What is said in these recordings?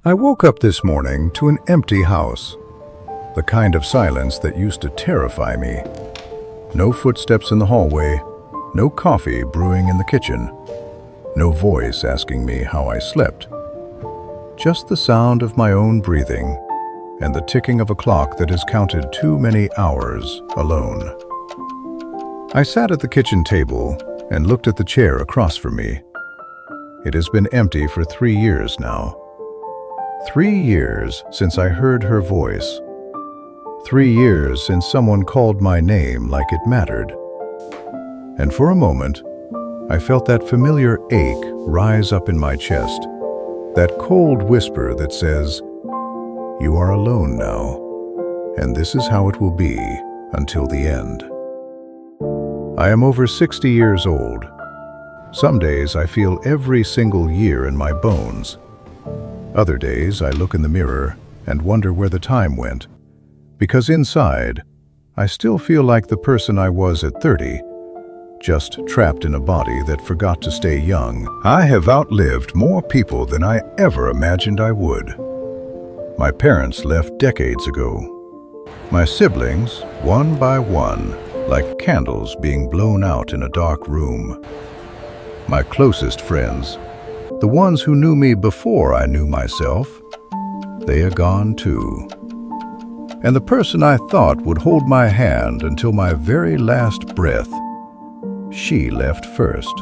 I woke up this morning to an empty house, the kind of silence that used to terrify me. No footsteps in the hallway, no coffee brewing in the kitchen, no voice asking me how I slept. Just the sound of my own breathing and the ticking of a clock that has counted too many hours alone. I sat at the kitchen table and looked at the chair across from me. It has been empty for 3 years now. 3 years since I heard her voice. 3 years since someone called my name like it mattered. And for a moment, I felt that familiar ache rise up in my chest, that cold whisper that says, "You are alone now, and this is how it will be until the end." I am over 60 years old. Some days I feel every single year in my bones. Other days I look in the mirror and wonder where the time went, because inside, I still feel like the person I was at 30, just trapped in a body that forgot to stay young. I have outlived more people than I ever imagined I would. My parents left decades ago. My siblings, one by one, like candles being blown out in a dark room. My closest friends, the ones who knew me before I knew myself, they are gone too. And the person I thought would hold my hand until my very last breath, she left first.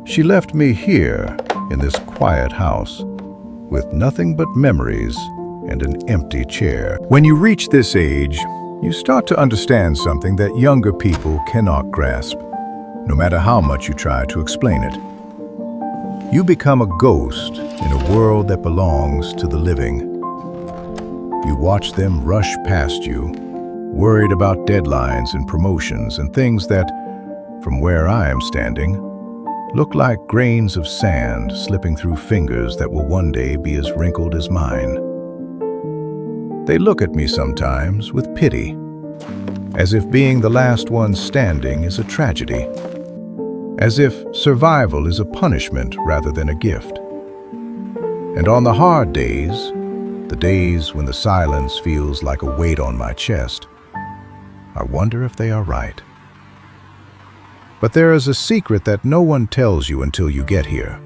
She left me here in this quiet house with nothing but memories and an empty chair. When you reach this age, you start to understand something that younger people cannot grasp, no matter how much you try to explain it. You become a ghost in a world that belongs to the living. You watch them rush past you, worried about deadlines and promotions and things that, from where I am standing, look like grains of sand slipping through fingers that will one day be as wrinkled as mine. They look at me sometimes with pity, as if being the last one standing is a tragedy, as if survival is a punishment rather than a gift. And on the hard days, the days when the silence feels like a weight on my chest, I wonder if they are right. But there is a secret that no one tells you until you get here.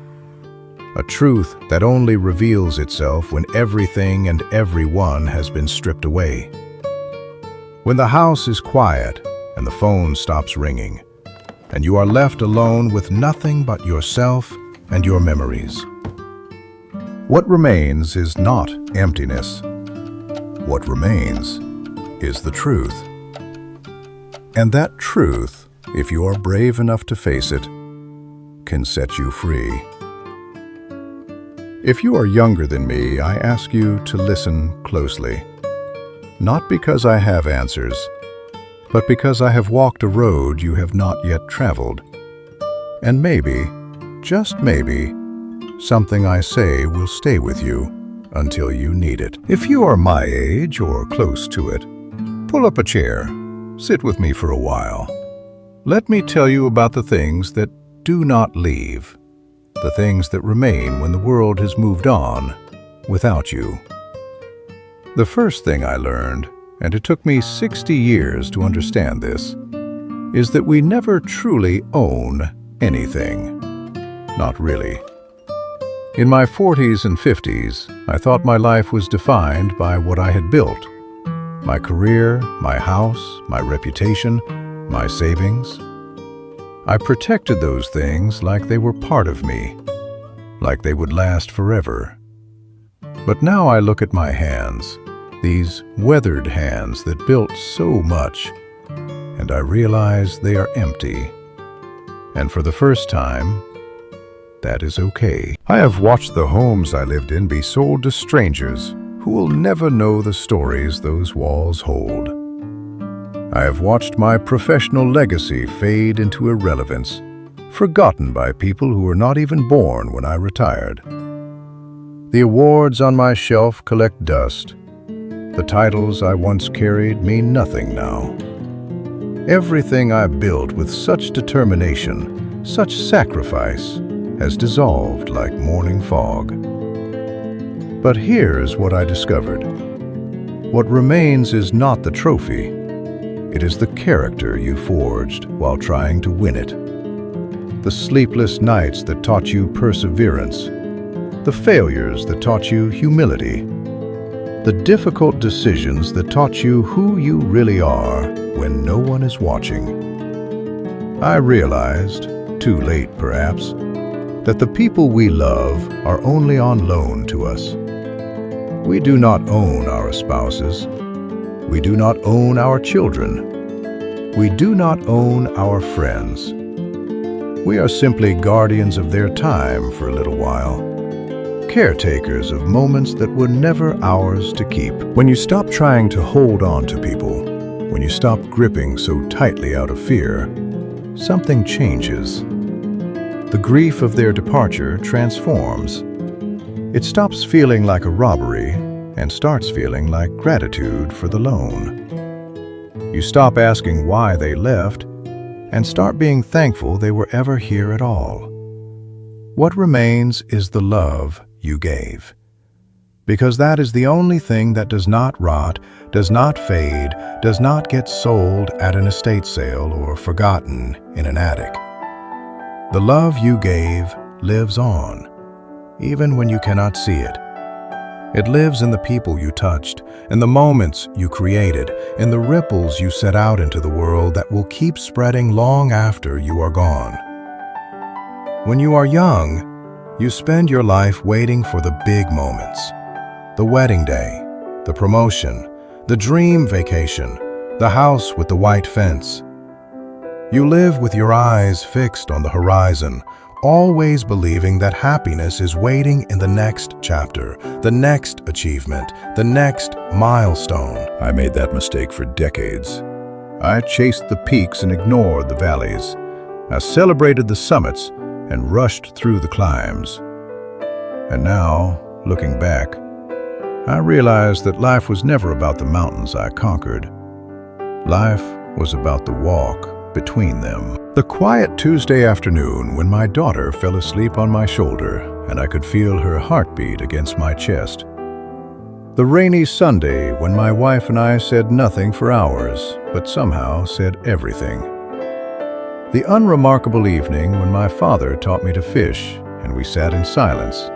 A truth that only reveals itself when everything and everyone has been stripped away. When the house is quiet and the phone stops ringing, and you are left alone with nothing but yourself and your memories. What remains is not emptiness. What remains is the truth. And that truth, if you are brave enough to face it, can set you free. If you are younger than me, I ask you to listen closely. Not because I have answers, but because I have walked a road you have not yet traveled. And maybe, just maybe, something I say will stay with you until you need it. If you are my age or close to it, pull up a chair, sit with me for a while. Let me tell you about the things that do not leave, the things that remain when the world has moved on without you. The first thing I learned, and it took me 60 years to understand this, is that we never truly own anything. Not really. In my 40s and 50s, I thought my life was defined by what I had built. My career, my house, my reputation, my savings. I protected those things like they were part of me, like they would last forever. But now I look at my hands, these weathered hands that built so much, and I realize they are empty. And for the first time, that is okay. I have watched the homes I lived in be sold to strangers who will never know the stories those walls hold. I have watched my professional legacy fade into irrelevance, forgotten by people who were not even born when I retired. The awards on my shelf collect dust. The titles I once carried mean nothing now. Everything I built with such determination, such sacrifice, has dissolved like morning fog. But here's what I discovered. What remains is not the trophy. It is the character you forged while trying to win it. The sleepless nights that taught you perseverance. The failures that taught you humility. The difficult decisions that taught you who you really are when no one is watching. I realized, too late perhaps, that the people we love are only on loan to us. We do not own our spouses. We do not own our children. We do not own our friends. We are simply guardians of their time for a little while, caretakers of moments that were never ours to keep. When you stop trying to hold on to people, when you stop gripping so tightly out of fear, something changes. The grief of their departure transforms. It stops feeling like a robbery and starts feeling like gratitude for the loan. You stop asking why they left and start being thankful they were ever here at all. What remains is the love you gave. Because that is the only thing that does not rot, does not fade, does not get sold at an estate sale or forgotten in an attic. The love you gave lives on, even when you cannot see it. It lives in the people you touched, in the moments you created, in the ripples you set out into the world that will keep spreading long after you are gone. When you are young, you spend your life waiting for the big moments. The wedding day, the promotion, the dream vacation, the house with the white fence. You live with your eyes fixed on the horizon, always believing that happiness is waiting in the next chapter, the next achievement, the next milestone. I made that mistake for decades. I chased the peaks and ignored the valleys. I celebrated the summits and rushed through the climbs. And now, looking back, I realized that life was never about the mountains I conquered. Life was about the walk between them. The quiet Tuesday afternoon when my daughter fell asleep on my shoulder and I could feel her heartbeat against my chest. The rainy Sunday when my wife and I said nothing for hours, but somehow said everything. The unremarkable evening when my father taught me to fish and we sat in silence.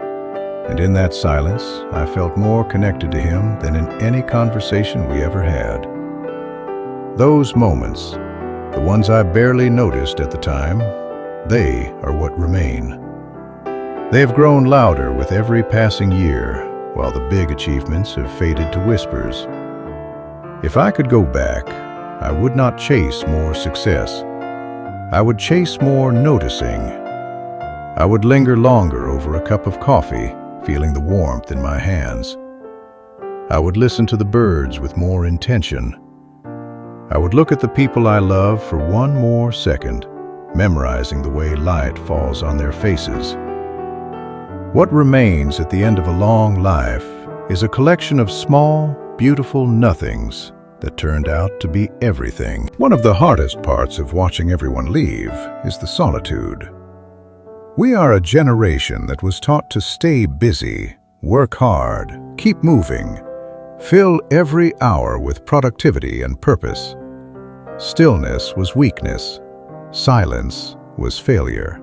And in that silence, I felt more connected to him than in any conversation we ever had. Those moments, the ones I barely noticed at the time, they are what remain. They have grown louder with every passing year, while the big achievements have faded to whispers. If I could go back, I would not chase more success. I would chase more noticing. I would linger longer over a cup of coffee, feeling the warmth in my hands. I would listen to the birds with more intention. I would look at the people I love for one more second, memorizing the way light falls on their faces. What remains at the end of a long life is a collection of small, beautiful nothings that turned out to be everything. One of the hardest parts of watching everyone leave is the solitude. We are a generation that was taught to stay busy, work hard, keep moving, fill every hour with productivity and purpose. Stillness was weakness. Silence was failure.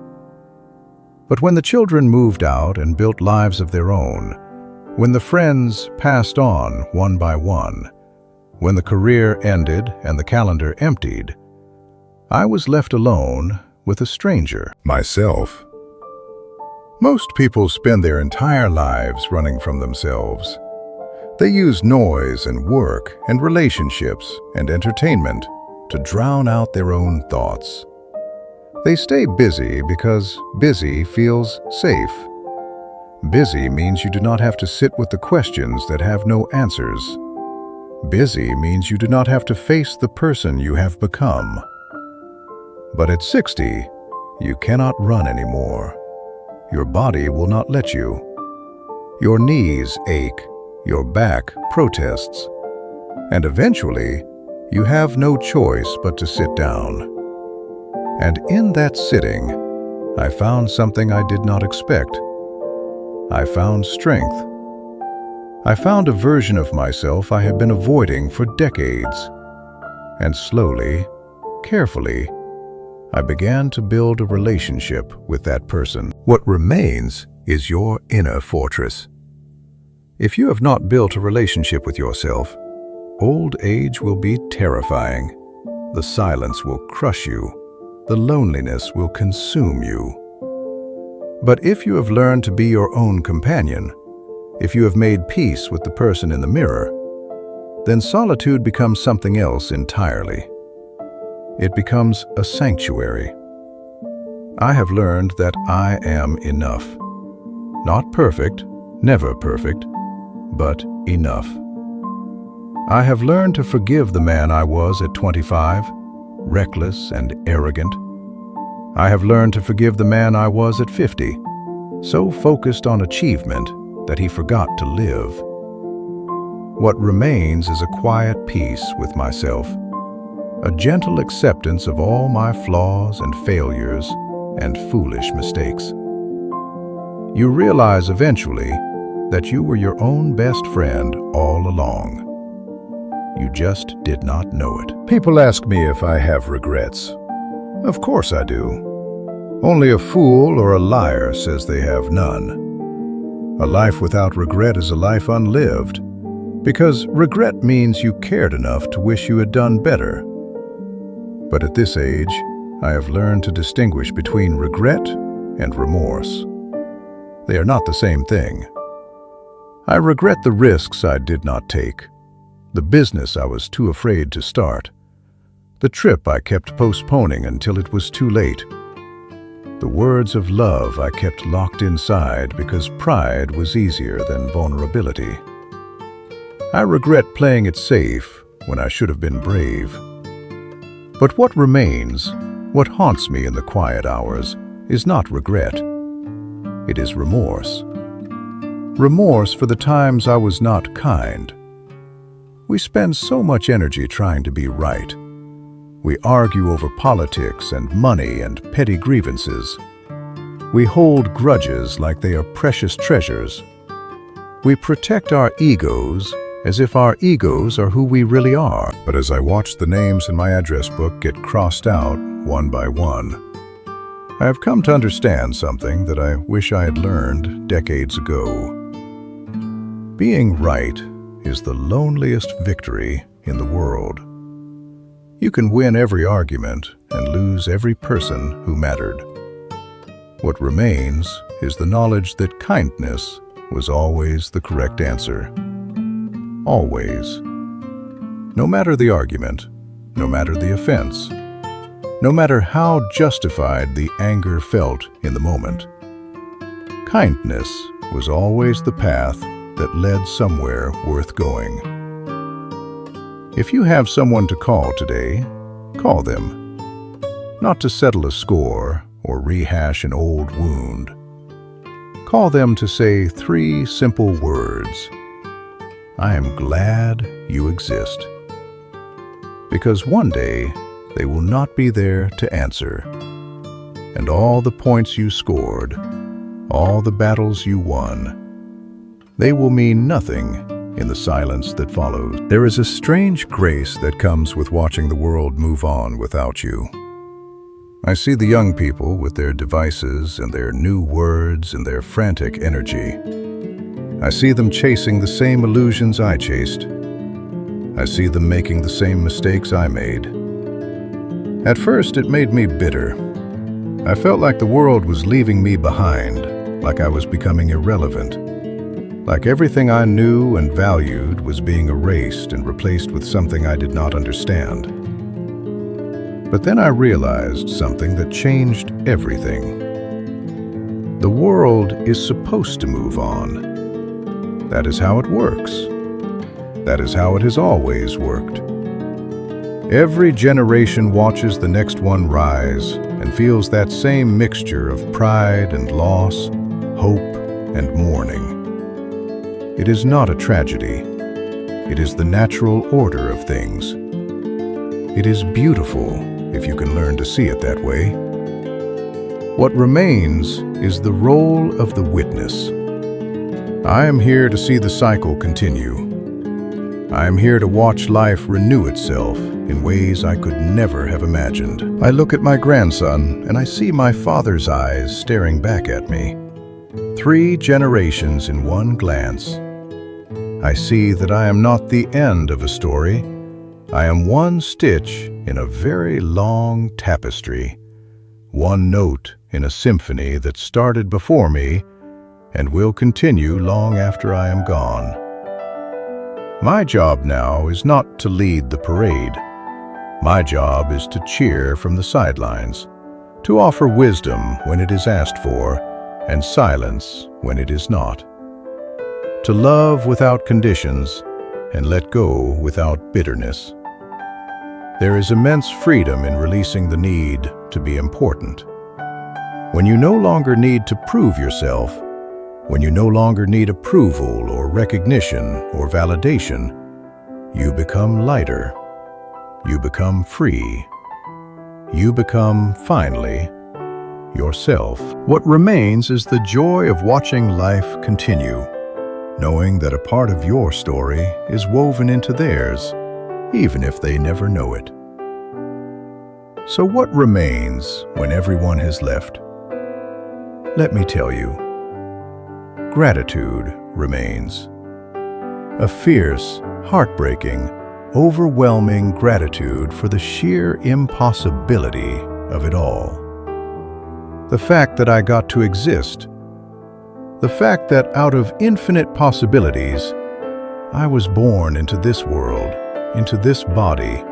But when the children moved out and built lives of their own, when the friends passed on one by one, when the career ended and the calendar emptied, I was left alone with a stranger, myself. Most people spend their entire lives running from themselves. They use noise and work and relationships and entertainment to drown out their own thoughts. They stay busy because busy feels safe. Busy means you do not have to sit with the questions that have no answers. Busy means you do not have to face the person you have become. But at 60, you cannot run anymore. Your body will not let you. Your knees ache, your back protests, and eventually, you have no choice but to sit down. And in that sitting, I found something I did not expect. I found strength. I found a version of myself I had been avoiding for decades. And slowly, carefully, I began to build a relationship with that person. What remains is your inner fortress. If you have not built a relationship with yourself, old age will be terrifying. The silence will crush you. The loneliness will consume you. But if you have learned to be your own companion, if you have made peace with the person in the mirror, then solitude becomes something else entirely. It becomes a sanctuary. I have learned that I am enough. Not perfect, never perfect, but enough. I have learned to forgive the man I was at 25, reckless and arrogant. I have learned to forgive the man I was at 50, so focused on achievement that he forgot to live. What remains is a quiet peace with myself, a gentle acceptance of all my flaws and failures and foolish mistakes. You realize eventually that you were your own best friend all along. You just did not know it. People ask me if I have regrets. Of course I do. Only a fool or a liar says they have none. A life without regret is a life unlived, because regret means you cared enough to wish you had done better. But at this age, I have learned to distinguish between regret and remorse. They are not the same thing. I regret the risks I did not take, the business I was too afraid to start, the trip I kept postponing until it was too late, the words of love I kept locked inside because pride was easier than vulnerability. I regret playing it safe when I should have been brave. But what remains, what haunts me in the quiet hours, is not regret. It is remorse. Remorse for the times I was not kind. We spend so much energy trying to be right. We argue over politics and money and petty grievances. We hold grudges like they are precious treasures. We protect our egos as if our egos are who we really are. But as I watch the names in my address book get crossed out one by one, I have come to understand something that I wish I had learned decades ago. Being right is the loneliest victory in the world. You can win every argument and lose every person who mattered. What remains is the knowledge that kindness was always the correct answer. Always. No matter the argument, no matter the offense, no matter how justified the anger felt in the moment, kindness was always the path that led somewhere worth going. If you have someone to call today, call them. Not to settle a score or rehash an old wound. Call them to say 3 simple words. I am glad you exist. Because one day, they will not be there to answer. And all the points you scored, all the battles you won, they will mean nothing in the silence that follows. There is a strange grace that comes with watching the world move on without you. I see the young people with their devices and their new words and their frantic energy. I see them chasing the same illusions I chased. I see them making the same mistakes I made. At first, it made me bitter. I felt like the world was leaving me behind, like I was becoming irrelevant. Like everything I knew and valued was being erased and replaced with something I did not understand. But then I realized something that changed everything. The world is supposed to move on. That is how it works. That is how it has always worked. Every generation watches the next one rise and feels that same mixture of pride and loss, hope and mourning. It is not a tragedy. It is the natural order of things. It is beautiful if you can learn to see it that way. What remains is the role of the witness. I am here to see the cycle continue. I am here to watch life renew itself in ways I could never have imagined. I look at my grandson and I see my father's eyes staring back at me. 3 generations in one glance. I see that I am not the end of a story. I am one stitch in a very long tapestry, one note in a symphony that started before me and will continue long after I am gone. My job now is not to lead the parade. My job is to cheer from the sidelines, to offer wisdom when it is asked for, and silence when it is not. To love without conditions and let go without bitterness. There is immense freedom in releasing the need to be important. When you no longer need to prove yourself, when you no longer need approval or recognition or validation, you become lighter. You become free. You become, finally, yourself. What remains is the joy of watching life continue, knowing that a part of your story is woven into theirs, even if they never know it. So what remains when everyone has left? Let me tell you. Gratitude remains. A fierce, heartbreaking, overwhelming gratitude for the sheer impossibility of it all. The fact that I got to exist. The fact that out of infinite possibilities, I was born into this world, into this body,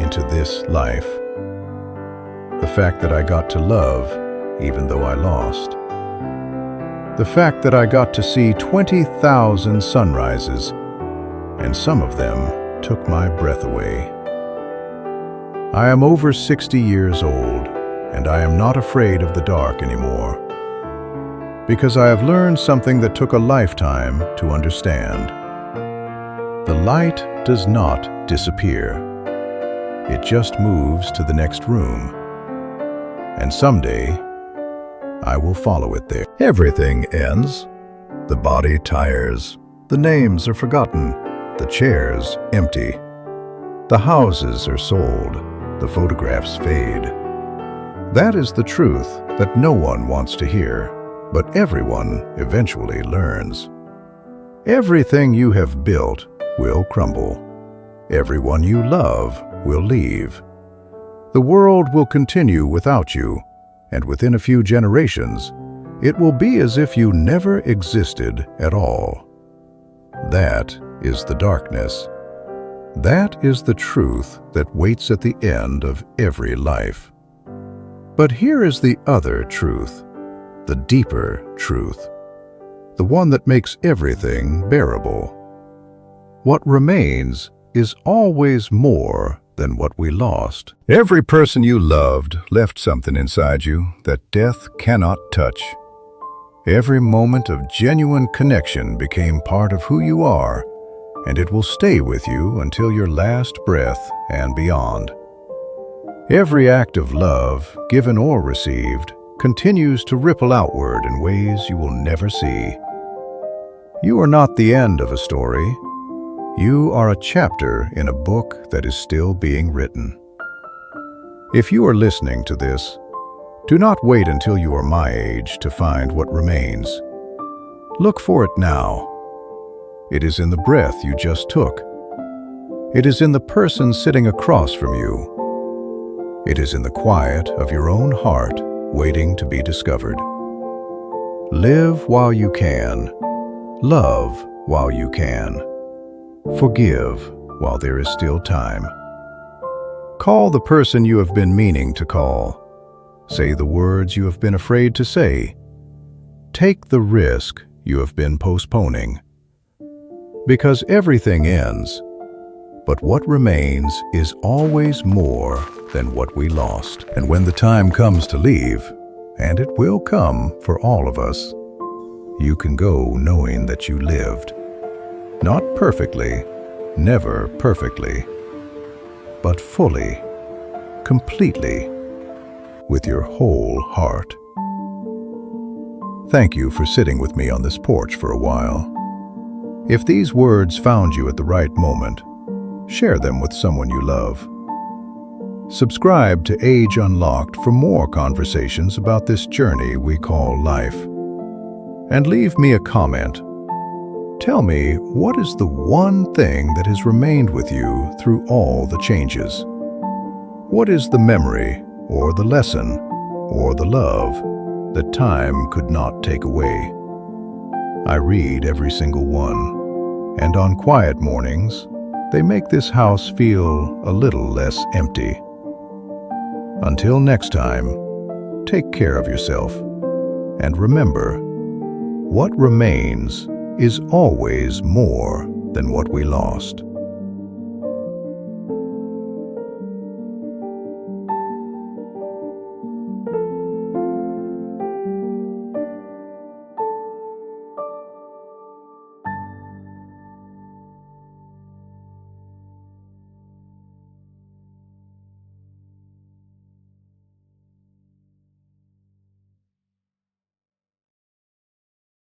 into this life. The fact that I got to love, even though I lost. The fact that I got to see 20,000 sunrises, and some of them took my breath away. I am over 60 years old, and I am not afraid of the dark anymore, because I have learned something that took a lifetime to understand. The light does not disappear. It just moves to the next room. And someday, I will follow it there. Everything ends. The body tires. The names are forgotten. The chairs empty. The houses are sold. The photographs fade. That is the truth that no one wants to hear, but everyone eventually learns. Everything you have built will crumble. Everyone you love will leave. The world will continue without you, and within a few generations, it will be as if you never existed at all. That is the darkness. That is the truth that waits at the end of every life. But here is the other truth, the deeper truth, the one that makes everything bearable. What remains is always more than what we lost. Every person you loved left something inside you that death cannot touch. Every moment of genuine connection became part of who you are, and it will stay with you until your last breath and beyond. Every act of love, given or received, continues to ripple outward in ways you will never see. You are not the end of a story. You are a chapter in a book that is still being written. If you are listening to this, do not wait until you are my age to find what remains. Look for it now. It is in the breath you just took. It is in the person sitting across from you. It is in the quiet of your own heart waiting to be discovered. Live while you can. Love while you can. Forgive while there is still time. Call the person you have been meaning to call. Say the words you have been afraid to say. Take the risk you have been postponing. Because everything ends, but what remains is always more than what we lost. And when the time comes to leave, and it will come for all of us, you can go knowing that you lived. Not perfectly, never perfectly, but fully, completely, with your whole heart. Thank you for sitting with me on this porch for a while. If these words found you at the right moment, share them with someone you love. Subscribe to Age Unlocked for more conversations about this journey we call life. And leave me a comment. Tell me, what is the one thing that has remained with you through all the changes? What is the memory, or the lesson, or the love that time could not take away? I read every single one, and on quiet mornings, they make this house feel a little less empty. Until next time, take care of yourself, and remember, what remains is always more than what we lost.